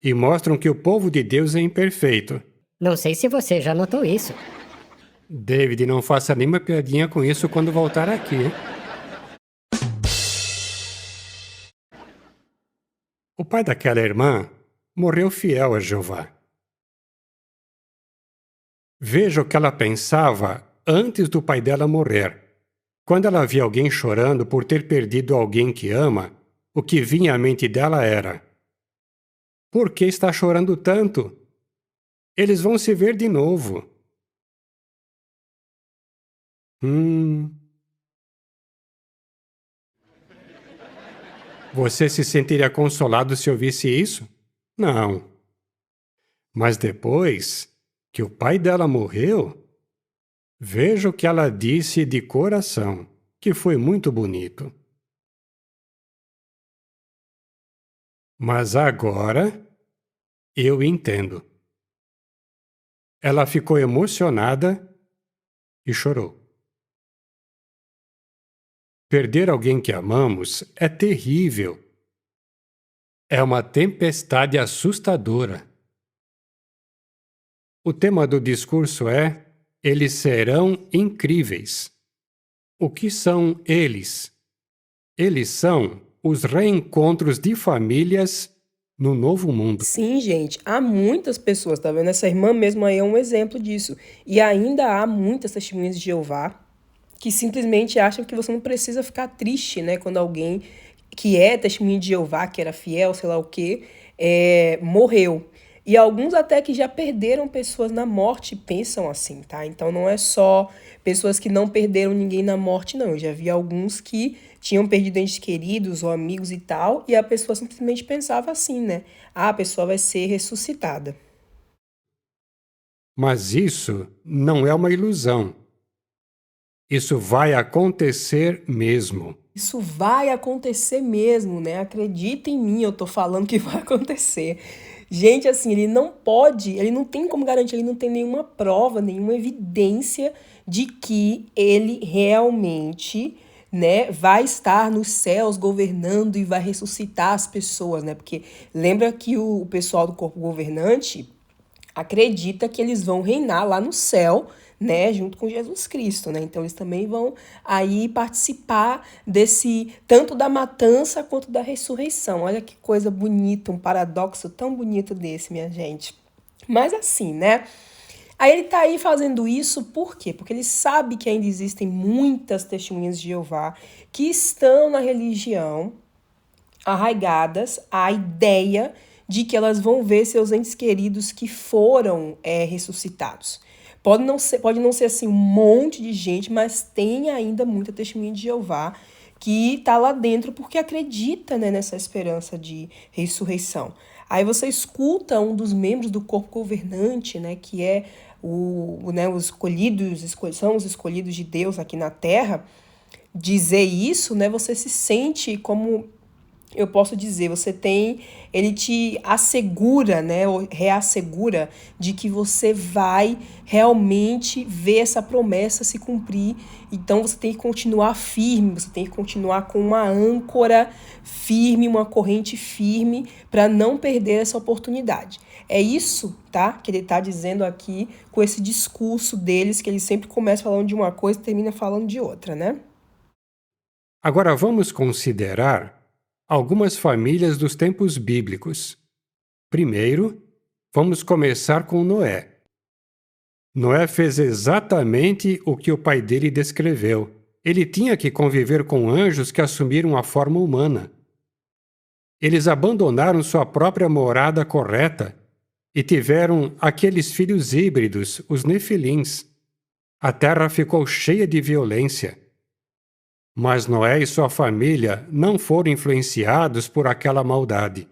Q: e mostram que o povo de Deus é imperfeito.
U: Não sei se você já notou isso.
Q: David, não faça nenhuma piadinha com isso quando voltar aqui, hein? O pai daquela irmã morreu fiel a Jeová. Veja o que ela pensava antes do pai dela morrer. Quando ela via alguém chorando por ter perdido alguém que ama, o que vinha à mente dela era: por que está chorando tanto? Eles vão se ver de novo. Você se sentiria consolado se ouvisse isso? Não. Mas depois que o pai dela morreu, veja o que ela disse de coração, que foi muito bonito. Mas agora eu entendo. Ela ficou emocionada e chorou. Perder alguém que amamos é terrível. É uma tempestade assustadora. O tema do discurso é: eles serão incríveis. O que são eles? Eles são os reencontros de famílias no novo mundo.
A: Sim, gente, há muitas pessoas, tá vendo? Essa irmã mesmo aí é um exemplo disso. E ainda há muitas testemunhas de Jeová que simplesmente acham que você não precisa ficar triste, né? Quando alguém que é testemunha de Jeová, que era fiel, sei lá o quê, morreu. E alguns até que já perderam pessoas na morte pensam assim, tá? Então não é só pessoas que não perderam ninguém na morte, não. Eu já vi alguns que tinham perdido entes queridos ou amigos e tal, e a pessoa simplesmente pensava assim, né? Ah, a pessoa vai ser ressuscitada.
Q: Mas isso não é uma ilusão. Isso vai acontecer mesmo.
A: Isso vai acontecer mesmo, né? Acredita em mim, eu tô falando que vai acontecer. Gente, assim, ele não tem como garantir, ele não tem nenhuma prova, nenhuma evidência de que ele realmente, né, vai estar nos céus governando e vai ressuscitar as pessoas, né? Porque lembra que o pessoal do corpo governante acredita que eles vão reinar lá no céu, né, junto com Jesus Cristo, né? Então eles também vão aí participar desse, tanto da matança quanto da ressurreição. Olha que coisa bonita, um paradoxo tão bonito desse, minha gente. Mas assim, né? Aí ele tá aí fazendo isso por quê? Porque ele sabe que ainda existem muitas testemunhas de Jeová que estão na religião arraigadas à ideia de que elas vão ver seus entes queridos que foram ressuscitados. Pode não ser assim um monte de gente, mas tem ainda muita testemunha de Jeová que está lá dentro porque acredita, né, nessa esperança de ressurreição. Aí você escuta um dos membros do corpo governante, né, que é os escolhidos, são os escolhidos de Deus aqui na Terra, dizer isso, né, você se sente como... Eu posso dizer, ele te assegura, né, ou reassegura de que você vai realmente ver essa promessa se cumprir. Então você tem que continuar firme, você tem que continuar com uma âncora firme, uma corrente firme para não perder essa oportunidade. É isso, tá, que ele está dizendo aqui com esse discurso deles, que ele sempre começa falando de uma coisa e termina falando de outra, né?
Q: Agora vamos considerar algumas famílias dos tempos bíblicos. Primeiro, vamos começar com Noé. Noé fez exatamente o que o pai dele descreveu. Ele tinha que conviver com anjos que assumiram a forma humana. Eles abandonaram sua própria morada correta e tiveram aqueles filhos híbridos, os nefilins. A terra ficou cheia de violência. Mas Noé e sua família não foram influenciados por aquela maldade.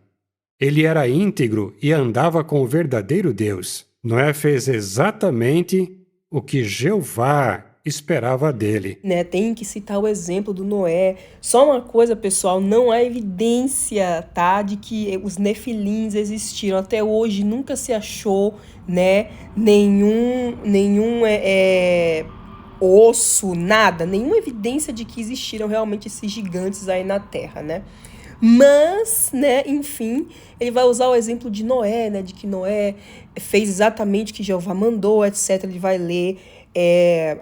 Q: Ele era íntegro e andava com o verdadeiro Deus. Noé fez exatamente o que Jeová esperava dele.
A: Né, tem que citar o exemplo do Noé. Só uma coisa, pessoal, não há evidência, tá, de que os nefilins existiram. Até hoje nunca se achou, né, nenhum osso, nada, nenhuma evidência de que existiram realmente esses gigantes aí na Terra, né? Mas, né, enfim, ele vai usar o exemplo de Noé, né, de que Noé fez exatamente o que Jeová mandou, etc. Ele vai ler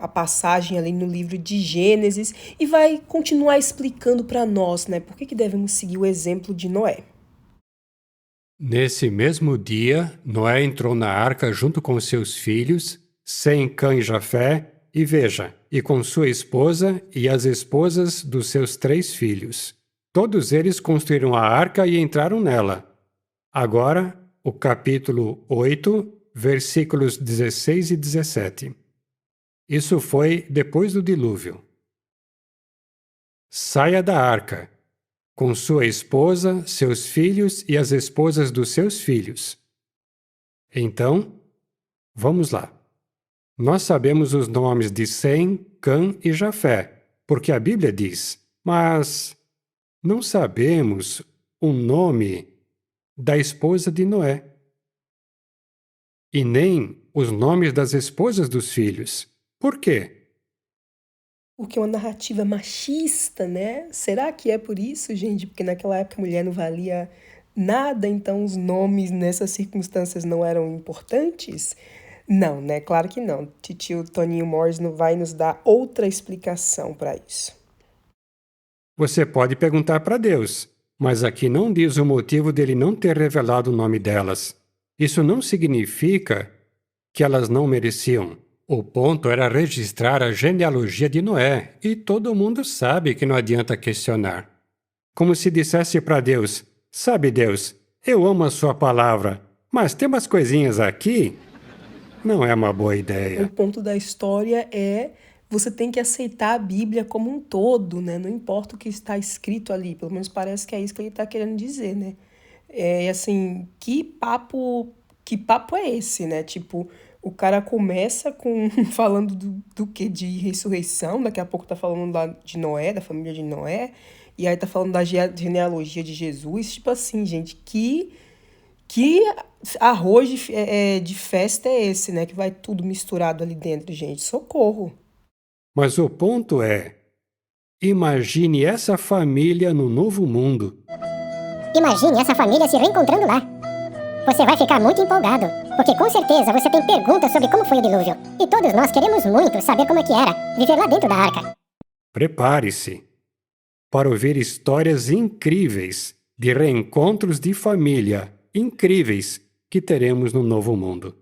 A: a passagem ali no livro de Gênesis e vai continuar explicando para nós, né, por que devemos seguir o exemplo de Noé.
Q: Nesse mesmo dia, Noé entrou na arca junto com seus filhos, Sem, Cã e Jafé, e veja, e com sua esposa e as esposas dos seus 3 filhos. Todos eles construíram a arca e entraram nela. Agora, o capítulo 8, versículos 16 e 17. Isso foi depois do dilúvio. Saia da arca, com sua esposa, seus filhos e as esposas dos seus filhos. Então, vamos lá. Nós sabemos os nomes de Sem, Cã e Jafé, porque a Bíblia diz, mas não sabemos o nome da esposa de Noé. E nem os nomes das esposas dos filhos. Por quê?
A: Porque é uma narrativa machista, né? Será que é por isso, gente? Porque naquela época a mulher não valia nada, então os nomes nessas circunstâncias não eram importantes? Não, né? Claro que não. Titio Toninho Morris não vai nos dar outra explicação para isso.
Q: Você pode perguntar para Deus, mas aqui não diz o motivo dele não ter revelado o nome delas. Isso não significa que elas não mereciam. O ponto era registrar a genealogia de Noé, e todo mundo sabe que não adianta questionar. Como se dissesse para Deus, sabe Deus, eu amo a sua palavra, mas tem umas coisinhas aqui... Não é uma boa ideia.
A: O ponto da história é você tem que aceitar a Bíblia como um todo, né? Não importa o que está escrito ali, pelo menos parece que é isso que ele está querendo dizer, né? Assim, que papo é esse, né? Tipo, o cara começa falando do que? De ressurreição, daqui a pouco tá falando lá de Noé, da família de Noé, e aí tá falando da genealogia de Jesus. Tipo assim, gente, que arroz de festa é esse, né? Que vai tudo misturado ali dentro, gente. Socorro.
Q: Mas o ponto é, imagine essa família no novo mundo.
E: Imagine essa família se reencontrando lá. Você vai ficar muito empolgado, porque com certeza você tem perguntas sobre como foi o dilúvio. E todos nós queremos muito saber como é que era viver lá dentro da arca.
Q: Prepare-se para ouvir histórias incríveis de reencontros de família incríveis que teremos no novo mundo.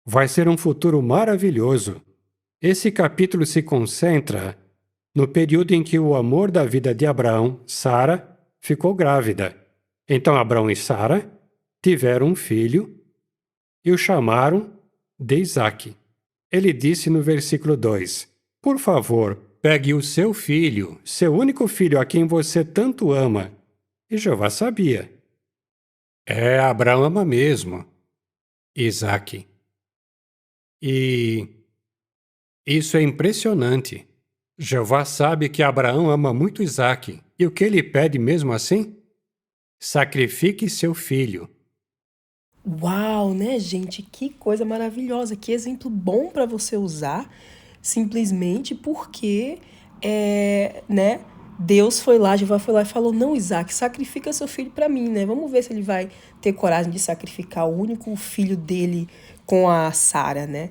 Q: Vai ser um futuro maravilhoso. Esse capítulo se concentra no período em que o amor da vida de Abraão, Sara, ficou grávida. Então Abraão e Sara tiveram um filho e o chamaram de Isaque. Ele disse no versículo 2, por favor, pegue o seu filho, seu único filho a quem você tanto ama. E Jeová sabia. Abraão ama mesmo Isaque. E isso é impressionante. Jeová sabe que Abraão ama muito Isaque. E o que ele pede mesmo assim? Sacrifique seu filho.
A: Uau, né, gente? Que coisa maravilhosa. Que exemplo bom para você usar, simplesmente porque, né? Deus foi lá, Jeová foi lá e falou, não, Isaque, sacrifica seu filho para mim, né? Vamos ver se ele vai ter coragem de sacrificar o único filho dele com a Sara, né?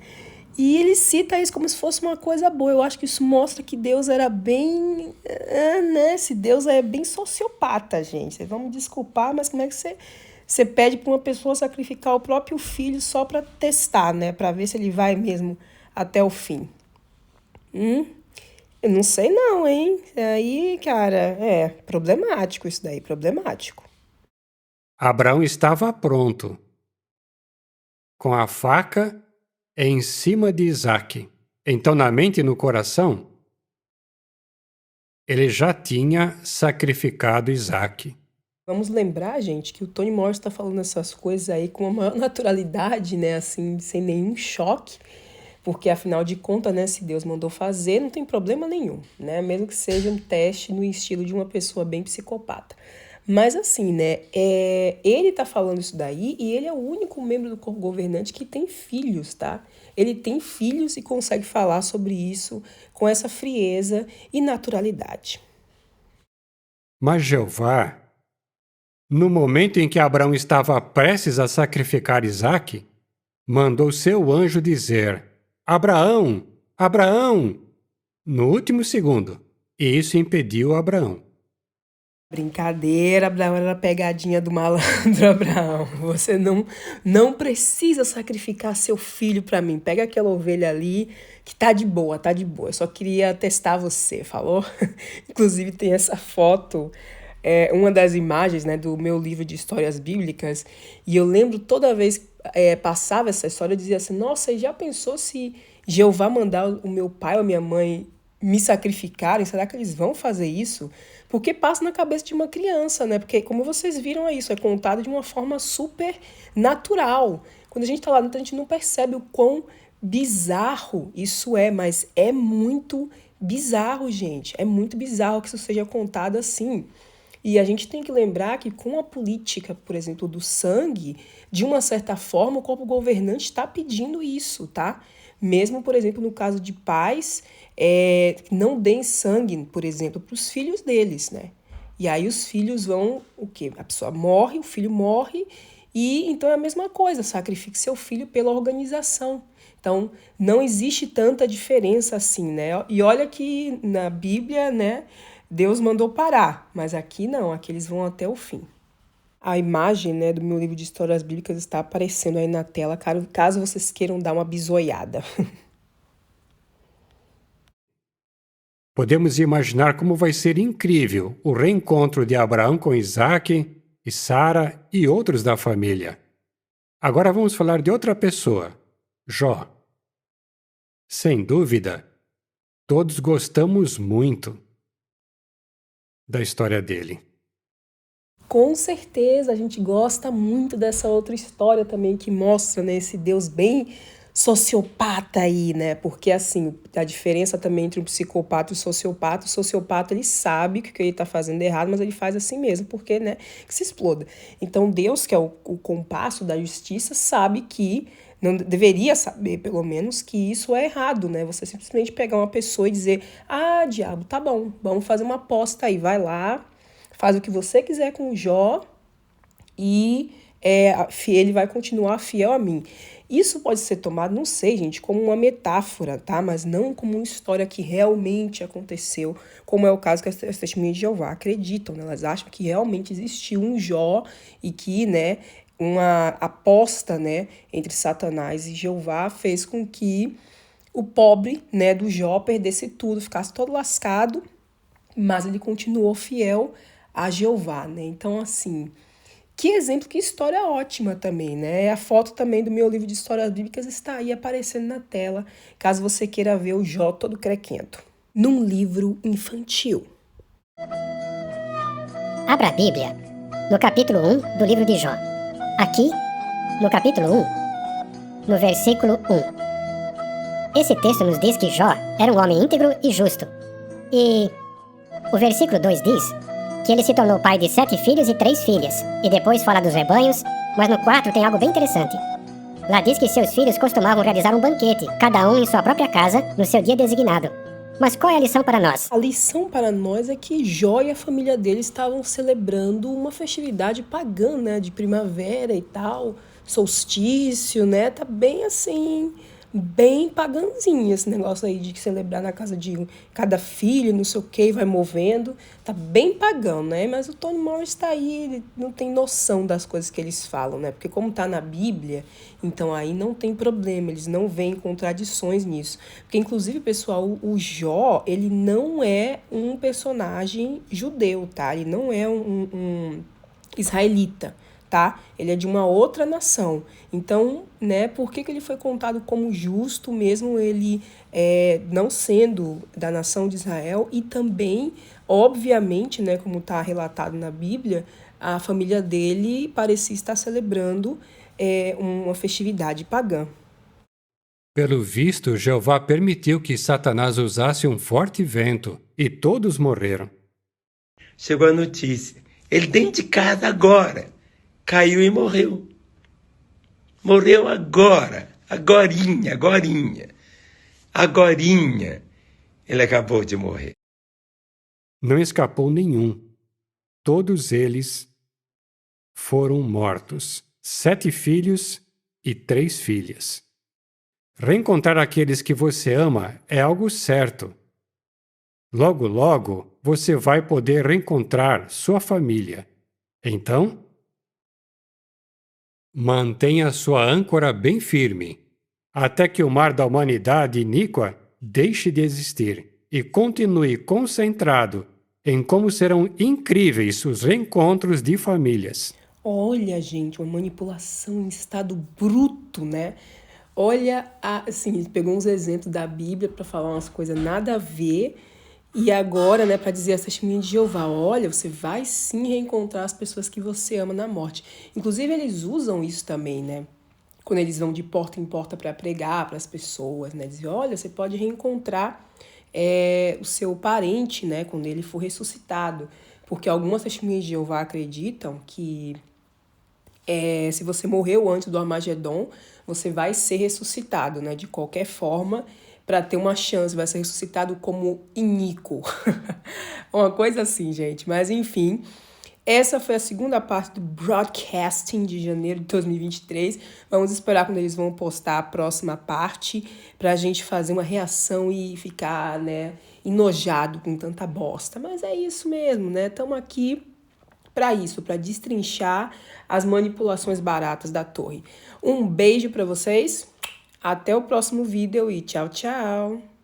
A: E ele cita isso como se fosse uma coisa boa. Eu acho que isso mostra que Deus era bem, né? Esse Deus é bem sociopata, gente. Vocês vão me desculpar, mas como é que você pede para uma pessoa sacrificar o próprio filho só para testar, né? Para ver se ele vai mesmo até o fim. Eu não sei não, hein? Aí, cara, problemático isso daí, problemático.
Q: Abraão estava pronto. com a faca em cima de Isaac. Então, na mente e no coração, ele já tinha sacrificado Isaac.
A: Vamos lembrar, gente, que o Tony Morris está falando essas coisas aí com a maior naturalidade, né? Assim, sem nenhum choque. Porque, afinal de contas, né, se Deus mandou fazer, não tem problema nenhum, né? Mesmo que seja um teste no estilo de uma pessoa bem psicopata. Mas assim, né, ele tá falando isso daí e ele é o único membro do corpo governante que tem filhos, tá? Ele tem filhos e consegue falar sobre isso com essa frieza e naturalidade.
Q: Mas Jeová, no momento em que Abraão estava prestes a sacrificar Isaac, mandou seu anjo dizer: Abraão, Abraão, no último segundo. E isso impediu Abraão.
A: Brincadeira, Abraão, era a pegadinha do malandro, Abraão. Você não precisa sacrificar seu filho para mim. Pega aquela ovelha ali que tá de boa, tá de boa. Eu só queria testar você, falou? Inclusive tem essa foto, uma das imagens, né, do meu livro de histórias bíblicas. E eu lembro toda vez que passava essa história, eu dizia assim, nossa, e já pensou se Jeová mandar o meu pai ou a minha mãe me sacrificarem? Será que eles vão fazer isso? Porque passa na cabeça de uma criança, né? Porque, como vocês viram, isso é contado de uma forma super natural. Quando a gente tá lá dentro, a gente não percebe o quão bizarro isso é, mas é muito bizarro, gente. É muito bizarro que isso seja contado assim. E a gente tem que lembrar que com a política, por exemplo, do sangue, de uma certa forma, o corpo governante está pedindo isso, tá? Mesmo, por exemplo, no caso de pais, não deem sangue, por exemplo, para os filhos deles, né? E aí os filhos vão, o quê? A pessoa morre, o filho morre, e então é a mesma coisa, sacrifique seu filho pela organização. Então, não existe tanta diferença assim, né? E olha que na Bíblia, né, Deus mandou parar, mas aqui não, aqui eles vão até o fim. A imagem, né, do meu livro de histórias bíblicas está aparecendo aí na tela, caso vocês queiram dar uma bisoiada.
Q: Podemos imaginar como vai ser incrível o reencontro de Abraão com Isaac e Sara e outros da família. Agora vamos falar de outra pessoa, Jó. Sem dúvida, todos gostamos muito da história dele.
A: Com certeza, a gente gosta muito dessa outra história também que mostra, né, esse Deus bem sociopata aí, né? Porque, assim, a diferença também entre um psicopata e o sociopata, ele sabe que o que ele tá fazendo é errado, mas ele faz assim mesmo, porque, né, que se exploda. Então, Deus, que é o compasso da justiça, sabe que, não deveria saber, pelo menos, que isso é errado, né? Você simplesmente pegar uma pessoa e dizer, ah, diabo, tá bom, vamos fazer uma aposta aí, vai lá, faz o que você quiser com o Jó e ele vai continuar fiel a mim. Isso pode ser tomado, não sei, gente, como uma metáfora, tá? Mas não como uma história que realmente aconteceu, como é o caso que as testemunhas de Jeová acreditam, né? Elas acham que realmente existiu um Jó e que, né, uma aposta, né, entre Satanás e Jeová fez com que o pobre, né, do Jó perdesse tudo, ficasse todo lascado, mas ele continuou fiel a Jeová, né? Então, assim, que exemplo, que história ótima também, né? A foto também do meu livro de histórias bíblicas está aí aparecendo na tela, caso você queira ver o Jó todo crequento. Num livro infantil.
U: Abra a Bíblia no capítulo 1 do livro de Jó. Aqui, no capítulo 1, no versículo 1. Esse texto nos diz que Jó era um homem íntegro e justo. E o versículo 2 diz que ele se tornou pai de 7 filhos e 3 filhas. E depois fala dos rebanhos, mas no 4 tem algo bem interessante. Lá diz que seus filhos costumavam realizar um banquete, cada um em sua própria casa, no seu dia designado. Mas qual é a lição para nós?
A: A lição para nós é que Jó e a família dele estavam celebrando uma festividade pagã, né, de primavera e tal, solstício, né, tá bem assim, bem pagãzinho esse negócio aí de celebrar na casa de cada filho, não sei o que, vai movendo, tá bem pagão, né, mas o Tony Morris tá aí, ele não tem noção das coisas que eles falam, né, porque como tá na Bíblia, então aí não tem problema, eles não veem contradições nisso, porque inclusive, pessoal, o Jó, ele não é um personagem judeu, tá, ele não é um israelita, tá? Ele é de uma outra nação. Então, né, por que ele foi contado como justo, mesmo ele não sendo da nação de Israel? E também, obviamente, né, como está relatado na Bíblia, a família dele parecia estar celebrando uma festividade pagã.
Q: Pelo visto, Jeová permitiu que Satanás usasse um forte vento e todos morreram.
C: Chegou a notícia. Ele dentro de casa agora. Caiu e morreu. Morreu agora. Agorinha. Ele acabou de morrer.
Q: Não escapou nenhum. Todos eles foram mortos. 7 filhos e 3 filhas. Reencontrar aqueles que você ama é algo certo. Logo, logo, você vai poder reencontrar sua família. Então, mantenha sua âncora bem firme, até que o mar da humanidade iníqua deixe de existir e continue concentrado em como serão incríveis os reencontros de famílias.
A: Olha, gente, uma manipulação em estado bruto, né? Olha, assim, pegou uns exemplos da Bíblia para falar umas coisas nada a ver. E agora, né, para dizer a testemunha de Jeová, olha, você vai sim reencontrar as pessoas que você ama na morte. Inclusive, eles usam isso também, né? Quando eles vão de porta em porta para pregar para as pessoas, né? Dizem, olha, você pode reencontrar o seu parente, né, quando ele for ressuscitado. Porque algumas testemunhas de Jeová acreditam que se você morreu antes do Armagedon, você vai ser ressuscitado, né? De qualquer forma, para ter uma chance, vai ser ressuscitado como iníquo. Uma coisa assim, gente. Mas, enfim, essa foi a segunda parte do broadcasting de janeiro de 2023. Vamos esperar quando eles vão postar a próxima parte para a gente fazer uma reação e ficar, né, enojado com tanta bosta. Mas é isso mesmo, né? Estamos aqui para isso, para destrinchar as manipulações baratas da torre. Um beijo para vocês, até o próximo vídeo e tchau, tchau!